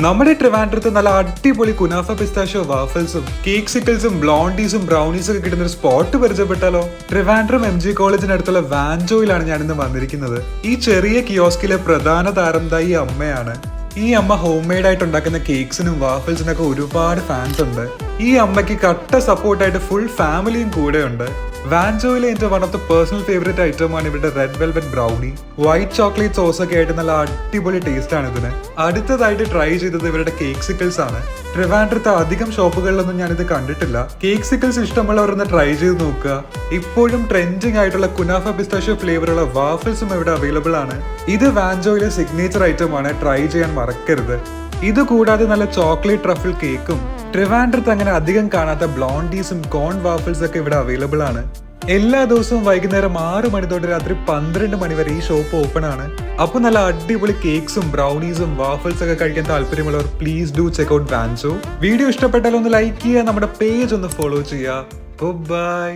നമ്മുടെ ട്രിവാൻഡ്രത്ത് നല്ല അടിപൊളി കുനാഫ പിസ്താഷ്യോ വാഫൽസും കേക്സിക്കിൾസും ബ്ലോണ്ടീസും ബ്രൗണീസും ഒക്കെ കിട്ടുന്ന ഒരു സ്പോട്ട് പരിചയപ്പെട്ടാലോ? ട്രിവാൻഡ്രം MG കോളേജിനടുത്തുള്ള വാൻജോയിലാണ് ഞാനിന്ന് വന്നിരിക്കുന്നത്. ഈ ചെറിയ കിയോസ്കിലെ പ്രധാന താരം ഈ അമ്മയാണ്. ഈ അമ്മ ഹോം മെയ്ഡ് ആയിട്ട് ഉണ്ടാക്കുന്ന കേക്സിനും വാഫൽസിനും ഒക്കെ ഒരുപാട് ഫാൻസ് ഉണ്ട്. ഈ അമ്മയ്ക്ക് കട്ട സപ്പോർട്ടായിട്ട് ഫുൾ ഫാമിലിയും കൂടെ ഉണ്ട്. വാൻജോയിലെ എന്റെ one of the personal favourite ഐറ്റമാണ് ഇവരുടെ red velvet brownie. White chocolate sauce ഒക്കെ ആയിട്ട് നല്ല അടിപൊളി ടേസ്റ്റ് ആണ് ഇതിന്. അടുത്തതായിട്ട് ട്രൈ ചെയ്തത് ഇവരുടെ കേക്സിക്കിൾസ് ആണ്. ട്രിവാൻഡ്രത്ത് അധികം ഷോപ്പുകളിലൊന്നും ഞാനിത് കണ്ടിട്ടില്ല. കേക്സിക്കിൾസ് ഇഷ്ടമുള്ളവരൊന്ന് ട്രൈ ചെയ്ത് നോക്കുക. ഇപ്പോഴും ട്രെൻഡിങ് ആയിട്ടുള്ള കുനാഫ പിസ്താഷ്യോ ഫ്ലേവറുള്ള വാഫൽസും ഇവിടെ അവൈലബിൾ ആണ്. ഇത് വാൻജോയിലെ സിഗ്നേച്ചർ ഐറ്റം ആണ്, ട്രൈ ചെയ്യാൻ മറക്കരുത്. ഇത് കൂടാതെ നല്ല ചോക്ലേറ്റ് ട്രഫിൾ കേക്കും ട്രിവാൻഡ്രത്ത് അങ്ങനെ അധികം കാണാത്ത ബ്ലോണ്ടീസും കോൺ വാഫിൾസ് ഒക്കെ ഇവിടെ അവൈലബിൾ ആണ്. എല്ലാ ദിവസവും വൈകുന്നേരം 6 മണി തൊട്ട് രാത്രി 12 മണി വരെ ഈ ഷോപ്പ് ഓപ്പൺ ആണ്. അപ്പൊ നല്ല അടിപൊളി കേക്സും ബ്രൗണീസും വാഫിൾസ് ഒക്കെ കഴിക്കാൻ താല്പര്യമുള്ളവർ പ്ലീസ് ഡു ചെക്ക് ഔട്ട് വാൻജോ. വീഡിയോ ഇഷ്ടപ്പെട്ടാൽ ഒന്ന് ലൈക്ക് ചെയ്യുക, നമ്മുടെ പേജ് ഒന്ന് ഫോളോ ചെയ്യുക. ബൈ.